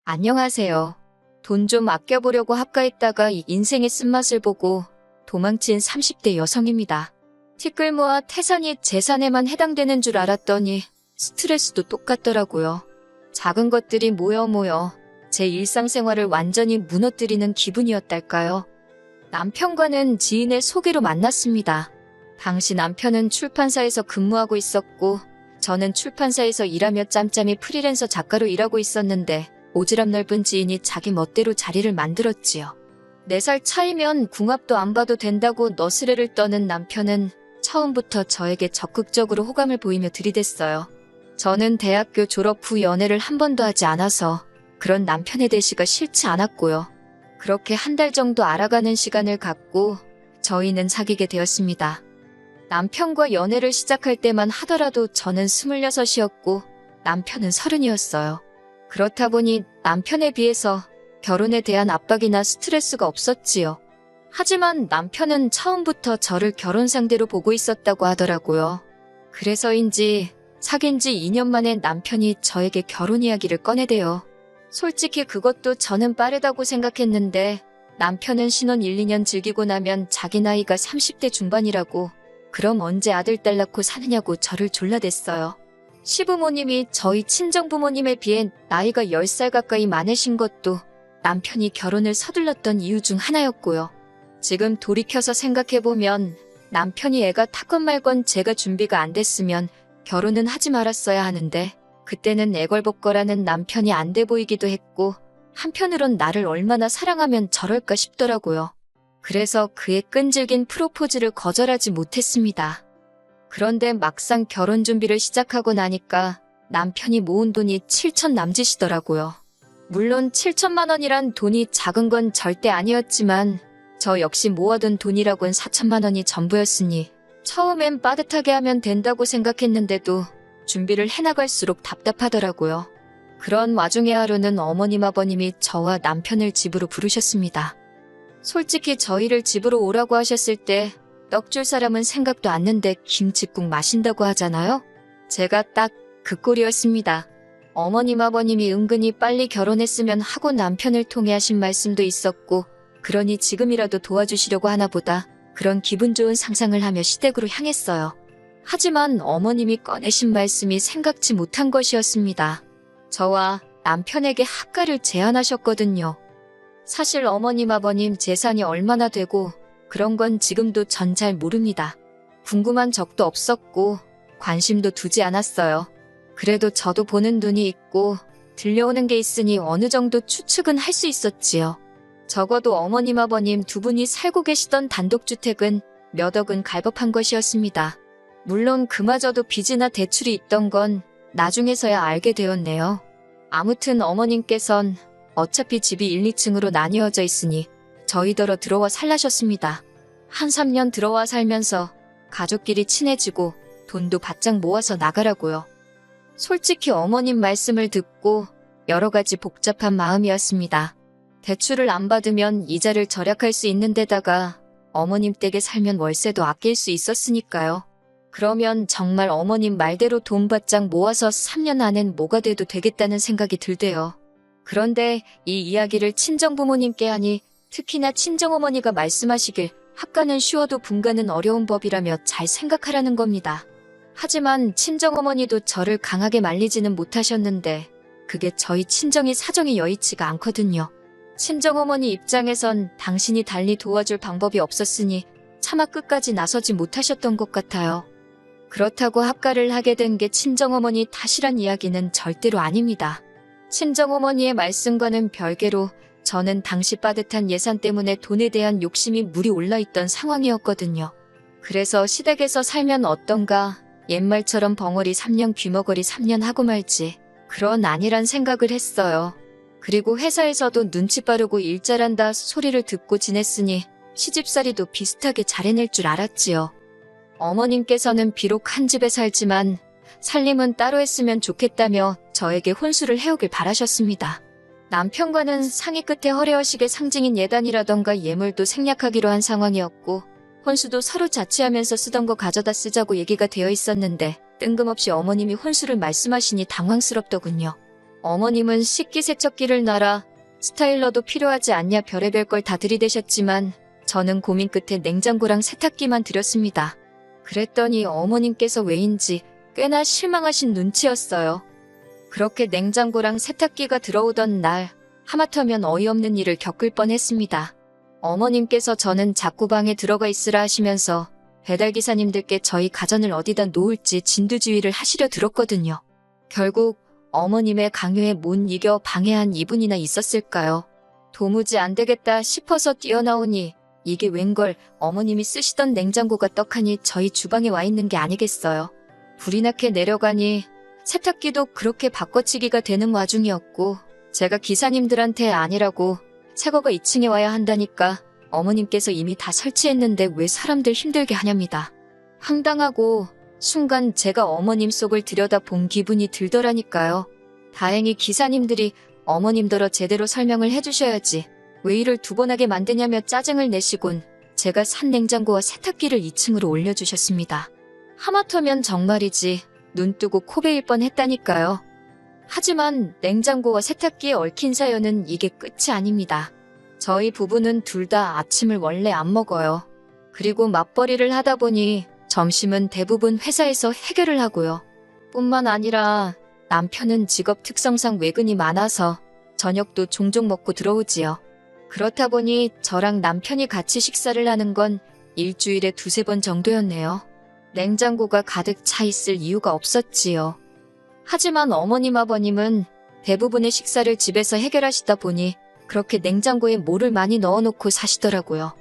안녕하세요. 돈 좀 아껴보려고 합가했다가 이 인생의 쓴맛을 보고 도망친 30대 여성입니다. 티끌모아 태산이 재산에만 해당되는 줄 알았더니 스트레스도 똑같더라고요. 작은 것들이 모여 제 일상생활을 완전히 무너뜨리는 기분이었달까요. 남편과는 지인의 소개로 만났습니다. 당시 남편은 출판사에서 근무하고 있었고 저는 출판사에서 일하며 짬짬이 프리랜서 작가로 일하고 있었는데 오지랖 넓은 지인이 자기 멋대로 자리를 만들었지요. 4살 차이면 궁합도 안 봐도 된다고 너스레를 떠는 남편은 처음부터 저에게 적극적으로 호감을 보이며 들이댔어요. 저는 대학교 졸업 후 연애를 한 번도 하지 않아서 그런 남편의 대시가 싫지 않았고요. 그렇게 한 달 정도 알아가는 시간을 갖고 저희는 사귀게 되었습니다. 남편과 연애를 시작할 때만 하더라도 저는 26이었고 남편은 30이었어요. 그렇다 보니 남편에 비해서 결혼에 대한 압박이나 스트레스가 없었지요. 하지만 남편은 처음부터 저를 결혼 상대로 보고 있었다고 하더라고요. 그래서인지 사귄 지 2년 만에 남편이 저에게 결혼 이야기를 꺼내대요. 솔직히 그것도 저는 빠르다고 생각했는데 남편은 신혼 1, 2년 즐기고 나면 자기 나이가 30대 중반이라고 그럼 언제 아들 딸 낳고 사느냐고 저를 졸라댔어요. 시부모님이 저희 친정부모님에 비해 나이가 10살 가까이 많으신 것도 남편이 결혼을 서둘렀던 이유 중 하나였고요. 지금 돌이켜서 생각해보면 남편이 애가 탔건 말건 제가 준비가 안 됐으면 결혼은 하지 말았어야 하는데 그때는 애걸복걸하는 남편이 안 돼 보이기도 했고 한편으론 나를 얼마나 사랑하면 저럴까 싶더라고요. 그래서 그의 끈질긴 프로포즈를 거절하지 못했습니다. 그런데 막상 결혼 준비를 시작하고 나니까 남편이 모은 돈이 7천 남짓이더라고요. 물론 7천만 원이란 돈이 작은 건 절대 아니었지만 저 역시 모아둔 돈이라곤 4천만 원이 전부였으니 처음엔 빠듯하게 하면 된다고 생각했는데도 준비를 해나갈수록 답답하더라고요. 그런 와중에 하루는 어머님 아버님이 저와 남편을 집으로 부르셨습니다. 솔직히 저희를 집으로 오라고 하셨을 때 떡 줄 사람은 생각도 않는데 김칫국 마신다고 하잖아요? 제가 딱 그 꼴이었습니다. 어머님 아버님이 은근히 빨리 결혼했으면 하고 남편을 통해 하신 말씀도 있었고 그러니 지금이라도 도와주시려고 하나 보다 그런 기분 좋은 상상을 하며 시댁으로 향했어요. 하지만 어머님이 꺼내신 말씀이 생각지 못한 것이었습니다. 저와 남편에게 합가를 제안하셨거든요. 사실 어머님 아버님 재산이 얼마나 되고 그런 건 지금도 전 잘 모릅니다. 궁금한 적도 없었고 관심도 두지 않았어요. 그래도 저도 보는 눈이 있고 들려오는 게 있으니 어느 정도 추측은 할 수 있었지요. 적어도 어머님 아버님 두 분이 살고 계시던 단독주택은 몇 억은 갈법한 것이었습니다. 물론 그마저도 빚이나 대출이 있던 건 나중에서야 알게 되었네요. 아무튼 어머님께선 어차피 집이 1, 2층으로 나뉘어져 있으니 저희더러 들어와 살라셨습니다. 한 3년 들어와 살면서 가족끼리 친해지고 돈도 바짝 모아서 나가라고요. 솔직히 어머님 말씀을 듣고 여러 가지 복잡한 마음이었습니다. 대출을 안 받으면 이자를 절약할 수 있는 데다가 어머님 댁에 살면 월세도 아낄 수 있었으니까요. 그러면 정말 어머님 말대로 돈 바짝 모아서 3년 안엔 뭐가 돼도 되겠다는 생각이 들대요. 그런데 이 이야기를 친정부모님께 하니 특히나 친정어머니가 말씀하시길 합가는 쉬워도 분가는 어려운 법이라며 잘 생각하라는 겁니다. 하지만 친정어머니도 저를 강하게 말리지는 못하셨는데 그게 저희 친정의 사정이 여의치가 않거든요. 친정어머니 입장에선 당신이 달리 도와줄 방법이 없었으니 차마 끝까지 나서지 못하셨던 것 같아요. 그렇다고 합가를 하게 된 게 친정어머니 탓이란 이야기는 절대로 아닙니다. 친정어머니의 말씀과는 별개로 저는 당시 빠듯한 예산 때문에 돈에 대한 욕심이 물이 올라있던 상황이었거든요. 그래서 시댁에서 살면 어떤가, 옛말처럼 벙어리 3년 귀머거리 3년 하고 말지 그런 아니란 생각을 했어요. 그리고 회사에서도 눈치 빠르고 일 잘한다 소리를 듣고 지냈으니 시집살이도 비슷하게 잘해낼 줄 알았지요. 어머님께서는 비록 한 집에 살지만 살림은 따로 했으면 좋겠다며 저에게 혼수를 해오길 바라셨습니다. 남편과는 상의 끝에 허례허식의 상징인 예단이라던가 예물도 생략하기로 한 상황이었고 혼수도 서로 자취하면서 쓰던 거 가져다 쓰자고 얘기가 되어 있었는데 뜬금없이 어머님이 혼수를 말씀하시니 당황스럽더군요. 어머님은 식기세척기를 놔라, 스타일러도 필요하지 않냐 별의별 걸 다 들이대셨지만 저는 고민 끝에 냉장고랑 세탁기만 드렸습니다. 그랬더니 어머님께서 왜인지 꽤나 실망하신 눈치였어요. 그렇게 냉장고랑 세탁기가 들어오던 날 하마터면 어이없는 일을 겪을 뻔했습니다. 어머님께서 저는 자꾸 방에 들어가 있으라 하시면서 배달기사님들께 저희 가전을 어디다 놓을지 진두지휘를 하시려 들었거든요. 결국 어머님의 강요에 못 이겨 방해한 이분이나 있었을까요? 도무지 안 되겠다 싶어서 뛰어나오니 이게 웬걸 어머님이 쓰시던 냉장고가 떡하니 저희 주방에 와 있는 게 아니겠어요. 불이 나게 내려가니 세탁기도 그렇게 바꿔치기가 되는 와중이었고 제가 기사님들한테 아니라고 새거가 2층에 와야 한다니까 어머님께서 이미 다 설치했는데 왜 사람들 힘들게 하냐입니다. 황당하고 순간 제가 어머님 속을 들여다본 기분이 들더라니까요. 다행히 기사님들이 어머님더러 제대로 설명을 해주셔야지 왜 일을 두 번 하게 만드냐며 짜증을 내시곤 제가 산 냉장고와 세탁기를 2층으로 올려주셨습니다. 하마터면 정말이지 눈 뜨고 코 베일 뻔했다니까요. 하지만 냉장고와 세탁기에 얽힌 사연은 이게 끝이 아닙니다. 저희 부부는 둘 다 아침을 원래 안 먹어요. 그리고 맞벌이를 하다 보니 점심은 대부분 회사에서 해결을 하고요. 뿐만 아니라 남편은 직업 특성상 외근이 많아서 저녁도 종종 먹고 들어오지요. 그렇다 보니 저랑 남편이 같이 식사를 하는 건 일주일에 2-3번 정도였네요. 냉장고가 가득 차 있을 이유가 없었지요. 하지만 어머님 아버님은 대부분의 식사를 집에서 해결하시다 보니 그렇게 냉장고에 뭐를 많이 넣어놓고 사시더라고요.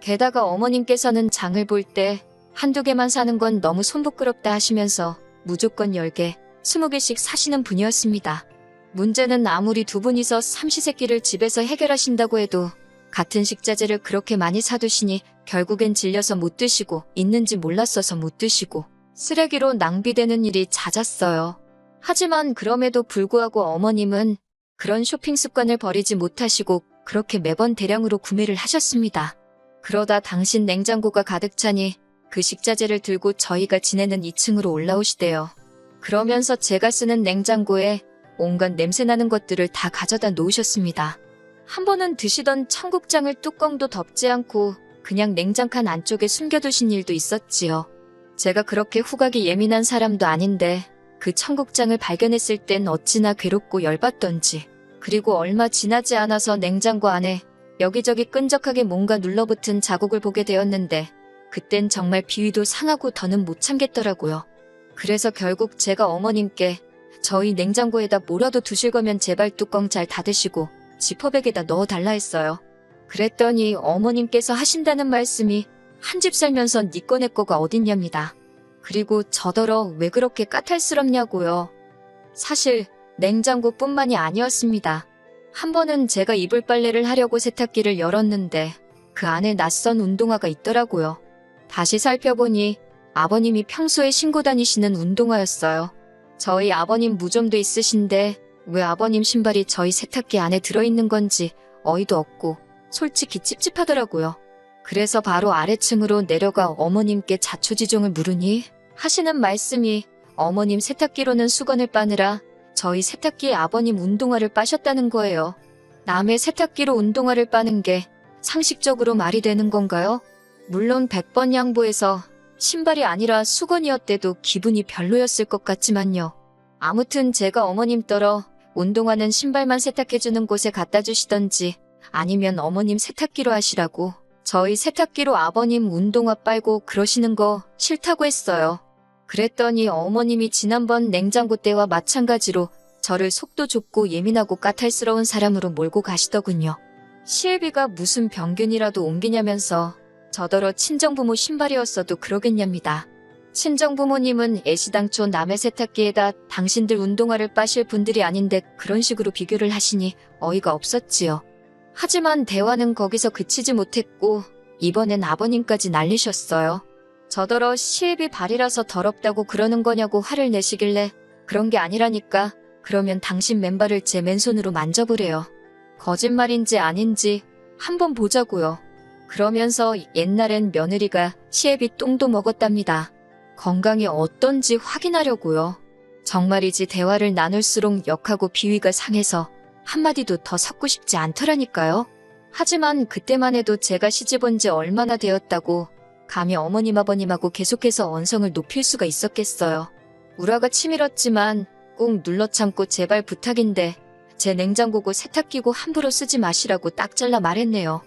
게다가 어머님께서는 장을 볼 때 한두 개만 사는 건 너무 손부끄럽다 하시면서 무조건 10개, 20개씩 사시는 분이었습니다. 문제는 아무리 두 분이서 삼시세끼를 집에서 해결하신다고 해도 같은 식자재를 그렇게 많이 사두시니 결국엔 질려서 못 드시고 있는지 몰랐어서 못 드시고 쓰레기로 낭비되는 일이 잦았어요. 하지만 그럼에도 불구하고 어머님은 그런 쇼핑 습관을 버리지 못하시고 그렇게 매번 대량으로 구매를 하셨습니다. 그러다 당신 냉장고가 가득 차니 그 식자재를 들고 저희가 지내는 2층으로 올라오시대요. 그러면서 제가 쓰는 냉장고에 온갖 냄새나는 것들을 다 가져다 놓으셨습니다. 한 번은 드시던 청국장을 뚜껑도 덮지 않고 그냥 냉장칸 안쪽에 숨겨두신 일도 있었지요. 제가 그렇게 후각이 예민한 사람도 아닌데 그 청국장을 발견했을 땐 어찌나 괴롭고 열받던지. 그리고 얼마 지나지 않아서 냉장고 안에 여기저기 끈적하게 뭔가 눌러붙은 자국을 보게 되었는데 그땐 정말 비위도 상하고 더는 못 참겠더라고요. 그래서 결국 제가 어머님께 저희 냉장고에다 뭐라도 두실 거면 제발 뚜껑 잘 닫으시고 지퍼백에다 넣어달라 했어요. 그랬더니 어머님께서 하신다는 말씀이 한 집 살면서 니 거 내 거가 어딨냐입니다. 그리고 저더러 왜 그렇게 까탈스럽냐고요. 사실 냉장고뿐만이 아니었습니다. 한 번은 제가 이불 빨래를 하려고 세탁기를 열었는데 그 안에 낯선 운동화가 있더라고요. 다시 살펴보니 아버님이 평소에 신고 다니시는 운동화였어요. 저희 아버님 무좀도 있으신데 왜 아버님 신발이 저희 세탁기 안에 들어있는 건지 어이도 없고 솔직히 찝찝하더라고요. 그래서 바로 아래층으로 내려가 어머님께 자초지종을 물으니 하시는 말씀이 어머님 세탁기로는 수건을 빠느라 저희 세탁기에 아버님 운동화를 빠셨다는 거예요. 남의 세탁기로 운동화를 빠는 게 상식적으로 말이 되는 건가요? 물론 100번 양보해서 신발이 아니라 수건이었대도 기분이 별로였을 것 같지만요. 아무튼 제가 어머님 떨어 운동화는 신발만 세탁해주는 곳에 갖다 주시던지 아니면 어머님 세탁기로 하시라고 저희 세탁기로 아버님 운동화 빨고 그러시는 거 싫다고 했어요. 그랬더니 어머님이 지난번 냉장고 때와 마찬가지로 저를 속도 좁고 예민하고 까탈스러운 사람으로 몰고 가시더군요. 시애비가 무슨 병균이라도 옮기냐면서 저더러 친정부모 신발이었어도 그러겠냐입니다. 친정부모님은 애시당초 남의 세탁기에다 당신들 운동화를 빠실 분들이 아닌데 그런 식으로 비교를 하시니 어이가 없었지요. 하지만 대화는 거기서 그치지 못했고 이번엔 아버님까지 날리셨어요. 저더러 시애비 발이라서 더럽다고 그러는 거냐고 화를 내시길래 그런 게 아니라니까 그러면 당신 맨발을 제 맨손으로 만져보래요. 거짓말인지 아닌지 한번 보자고요. 그러면서 옛날엔 며느리가 시애비 똥도 먹었답니다. 건강이 어떤지 확인하려고요. 정말이지 대화를 나눌수록 역하고 비위가 상해서 한마디도 더 섞고 싶지 않더라니까요. 하지만 그때만 해도 제가 시집온 지 얼마나 되었다고 감히 어머님 아버님하고 계속해서 언성을 높일 수가 있었겠어요. 우라가 치밀었지만 꼭 눌러 참고 제발 부탁인데 제 냉장고고 세탁기고 함부로 쓰지 마시라고 딱 잘라 말했네요.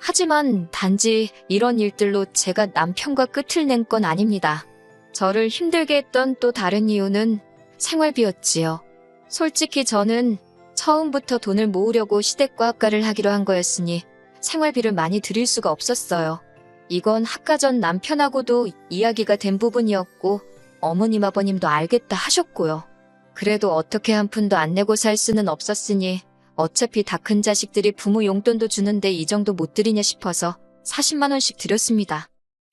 하지만 단지 이런 일들로 제가 남편과 끝을 낸 건 아닙니다. 저를 힘들게 했던 또 다른 이유는 생활비였지요. 솔직히 저는 처음부터 돈을 모으려고 시댁과 학가를 하기로 한 거였으니 생활비를 많이 드릴 수가 없었어요. 이건 학가 전 남편하고도 이야기가 된 부분이었고 어머님 아버님도 알겠다 하셨고요. 그래도 어떻게 한 푼도 안 내고 살 수는 없었으니 어차피 다 큰 자식들이 부모 용돈도 주는데 이 정도 못 드리냐 싶어서 40만 원씩 드렸습니다.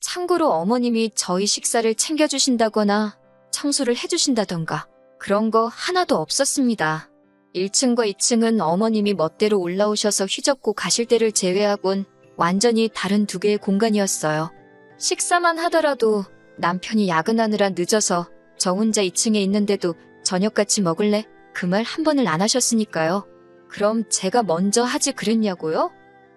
참고로 어머님이 저희 식사를 챙겨주신다거나 청소를 해주신다던가 그런 거 하나도 없었습니다. 1층과 2층은 어머님이 멋대로 올라오셔서 휘젓고 가실 때를 제외하곤 완전히 다른 두 개의 공간이었어요. 식사만 하더라도 남편이 야근하느라 늦어서 저 혼자 2층에 있는데도 저녁 같이 먹을래? 그 말 한 번을 안 하셨으니까요. 그럼 제가 먼저 하지 그랬냐고요?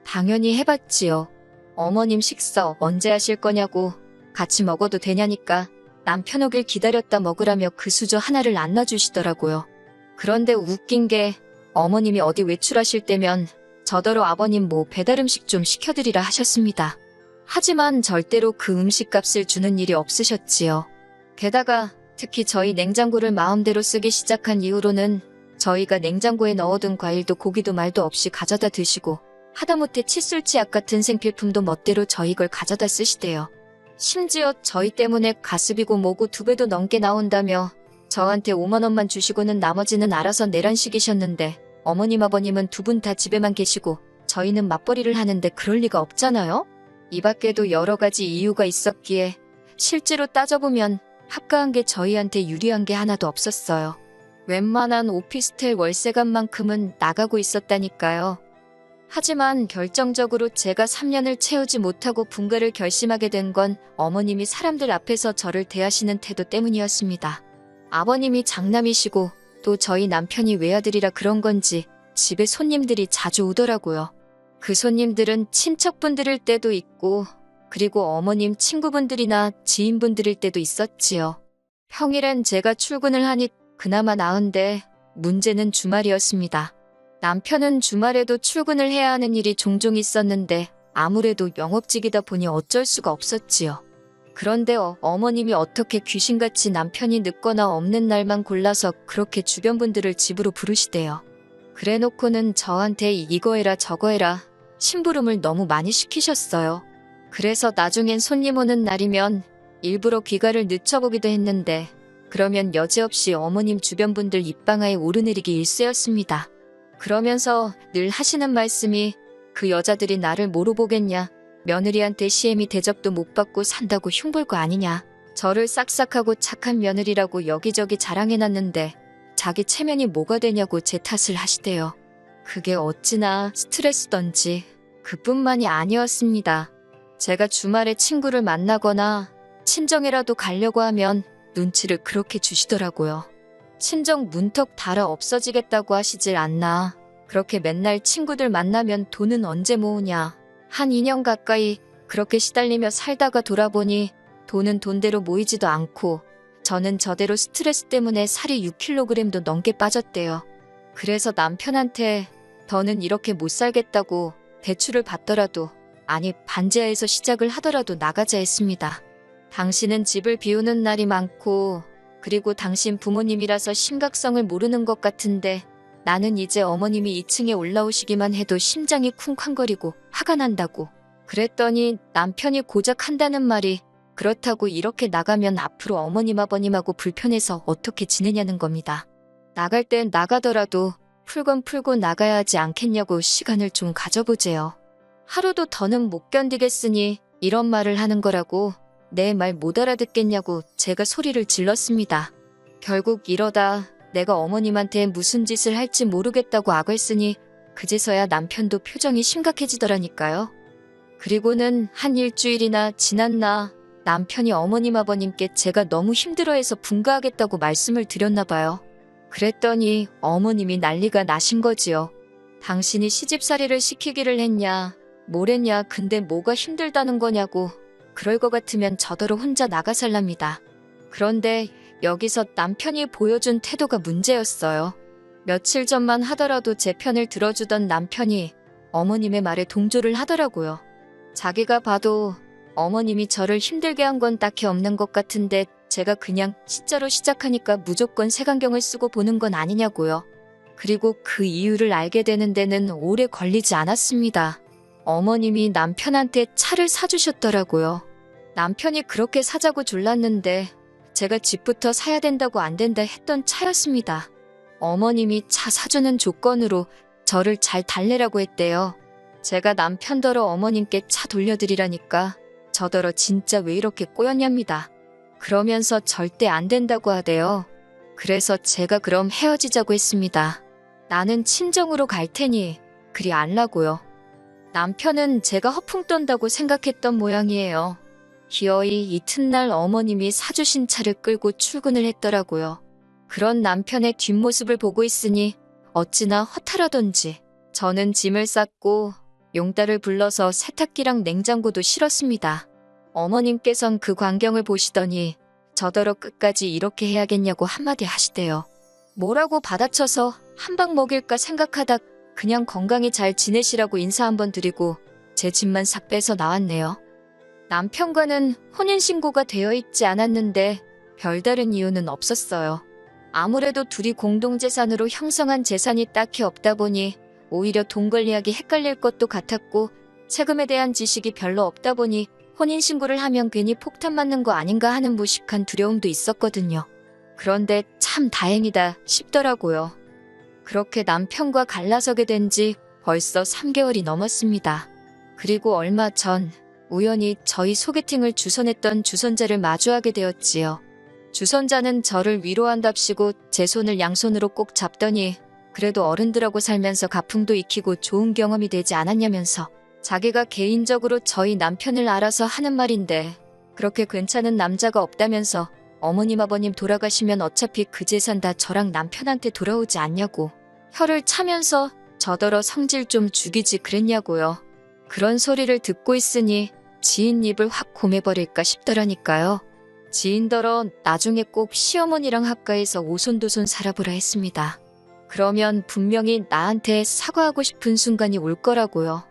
당연히 해봤지요. 어머님 식사 언제 하실 거냐고 같이 먹어도 되냐니까 남편 오길 기다렸다 먹으라며 그 수저 하나를 안 놔주시더라고요. 그런데 웃긴 게 어머님이 어디 외출하실 때면 저더러 아버님 뭐 배달음식 좀 시켜드리라 하셨습니다. 하지만 절대로 그 음식값을 주는 일이 없으셨지요. 게다가 특히 저희 냉장고를 마음대로 쓰기 시작한 이후로는 저희가 냉장고에 넣어둔 과일도 고기도 말도 없이 가져다 드시고 하다못해 칫솔치약 같은 생필품도 멋대로 저희 걸 가져다 쓰시대요. 심지어 저희 때문에 가습이고 뭐고 2배도 넘게 나온다며 저한테 5만 원만 주시고는 나머지는 알아서 내란 식이셨는데 어머님 아버님은 두 분 다 집에만 계시고 저희는 맞벌이를 하는데 그럴 리가 없잖아요? 이 밖에도 여러 가지 이유가 있었기에 실제로 따져보면 합가한 게 저희한테 유리한 게 하나도 없었어요. 웬만한 오피스텔 월세값만큼은 나가고 있었다니까요. 하지만 결정적으로 제가 3년을 채우지 못하고 분가를 결심하게 된 건 어머님이 사람들 앞에서 저를 대하시는 태도 때문이었습니다. 아버님이 장남이시고 또 저희 남편이 외아들이라 그런 건지 집에 손님들이 자주 오더라고요. 그 손님들은 친척분들일 때도 있고 그리고 어머님 친구분들이나 지인분들일 때도 있었지요. 평일엔 제가 출근을 하니 그나마 나은데 문제는 주말이었습니다. 남편은 주말에도 출근을 해야 하는 일이 종종 있었는데 아무래도 영업직이다 보니 어쩔 수가 없었지요. 그런데 어머님이 어떻게 귀신같이 남편이 늦거나 없는 날만 골라서 그렇게 주변 분들을 집으로 부르시대요. 그래놓고는 저한테 이거 해라 저거 해라 심부름을 너무 많이 시키셨어요. 그래서 나중엔 손님 오는 날이면 일부러 귀가를 늦춰보기도 했는데 그러면 여지없이 어머님 주변 분들 입방아에 오르내리기 일쑤였습니다. 그러면서 늘 하시는 말씀이 그 여자들이 나를 뭐로 보겠냐. 며느리한테 시애미 대접도 못 받고 산다고 흉볼 거 아니냐. 저를 싹싹하고 착한 며느리라고 여기저기 자랑해놨는데 자기 체면이 뭐가 되냐고 제 탓을 하시대요. 그게 어찌나 스트레스던지 그뿐만이 아니었습니다. 제가 주말에 친구를 만나거나 친정에라도 가려고 하면 눈치를 그렇게 주시더라고요. 친정 문턱 달아 없어지겠다고 하시질 않나. 그렇게 맨날 친구들 만나면 돈은 언제 모으냐. 한 2년 가까이 그렇게 시달리며 살다가 돌아보니 돈은 돈대로 모이지도 않고 저는 저대로 스트레스 때문에 살이 6kg도 넘게 빠졌대요. 그래서 남편한테 더는 이렇게 못 살겠다고 대출을 받더라도 아니 반지하에서 시작을 하더라도 나가자 했습니다. 당신은 집을 비우는 날이 많고 그리고 당신 부모님이라서 심각성을 모르는 것 같은데 나는 이제 어머님이 2층에 올라오시기만 해도 심장이 쿵쾅거리고 화가 난다고. 그랬더니 남편이 고작 한다는 말이 그렇다고 이렇게 나가면 앞으로 어머님 아버님하고 불편해서 어떻게 지내냐는 겁니다. 나갈 땐 나가더라도 풀건 풀고 나가야 하지 않겠냐고 시간을 좀 가져보재요. 하루도 더는 못 견디겠으니 이런 말을 하는 거라고 내 말 못 알아듣겠냐고 제가 소리를 질렀습니다. 결국 이러다 내가 어머님한테 무슨 짓을 할지 모르겠다고 악을 쓰니 그제서야 남편도 표정이 심각해지더라니까요. 그리고는 한 일주일이나 지났나 남편이 어머님 아버님께 제가 너무 힘들어해서 분가하겠다고 말씀을 드렸나 봐요. 그랬더니 어머님이 난리가 나신 거지요. 당신이 시집살이를 시키기를 했냐, 뭐랬냐, 근데 뭐가 힘들다는 거냐고. 그럴 것 같으면 저더러 혼자 나가 살랍니다. 그런데 여기서 남편이 보여준 태도가 문제였어요. 며칠 전만 하더라도 제 편을 들어주던 남편이 어머님의 말에 동조를 하더라고요. 자기가 봐도 어머님이 저를 힘들게 한 건 딱히 없는 것 같은데 제가 그냥 시자로 시작하니까 무조건 색안경을 쓰고 보는 건 아니냐고요. 그리고 그 이유를 알게 되는 데는 오래 걸리지 않았습니다. 어머님이 남편한테 차를 사주셨더라고요. 남편이 그렇게 사자고 졸랐는데 제가 집부터 사야 된다고 안 된다 했던 차였습니다. 어머님이 차 사주는 조건으로 저를 잘 달래라고 했대요. 제가 남편더러 어머님께 차 돌려드리라니까 저더러 진짜 왜 이렇게 꼬였냐입니다. 그러면서 절대 안 된다고 하대요. 그래서 제가 그럼 헤어지자고 했습니다. 나는 친정으로 갈 테니 그리 안라고요. 남편은 제가 허풍 떤다고 생각했던 모양이에요. 기어이 이튿날 어머님이 사주신 차를 끌고 출근을 했더라고요. 그런 남편의 뒷모습을 보고 있으니 어찌나 허탈하던지 저는 짐을 쌌고 용달을 불러서 세탁기랑 냉장고도 실었습니다. 어머님께선 그 광경을 보시더니 저더러 끝까지 이렇게 해야겠냐고 한마디 하시대요. 뭐라고 받아쳐서 한 방 먹일까 생각하다 그냥 건강히 잘 지내시라고 인사 한번 드리고 제 짐만 싹 빼서 나왔네요. 남편과는 혼인신고가 되어 있지 않았는데 별다른 이유는 없었어요. 아무래도 둘이 공동재산으로 형성한 재산이 딱히 없다 보니 오히려 돈 관리하기 헷갈릴 것도 같았고 세금에 대한 지식이 별로 없다 보니 혼인신고를 하면 괜히 폭탄 맞는 거 아닌가 하는 무식한 두려움도 있었거든요. 그런데 참 다행이다 싶더라고요. 그렇게 남편과 갈라서게 된 지 벌써 3개월이 넘었습니다. 그리고 얼마 전 우연히 저희 소개팅을 주선했던 주선자를 마주하게 되었지요. 주선자는 저를 위로한답시고 제 손을 양손으로 꼭 잡더니 그래도 어른들하고 살면서 가풍도 익히고 좋은 경험이 되지 않았냐면서 자기가 개인적으로 저희 남편을 알아서 하는 말인데 그렇게 괜찮은 남자가 없다면서 어머님 아버님 돌아가시면 어차피 그 재산 다 저랑 남편한테 돌아오지 않냐고 혀를 차면서 저더러 성질 좀 죽이지 그랬냐고요. 그런 소리를 듣고 있으니 지인 입을 확 고매버릴까 싶더라니까요. 지인더러 나중에 꼭 시어머니랑 합가해서 오손도손 살아보라 했습니다. 그러면 분명히 나한테 사과하고 싶은 순간이 올 거라고요.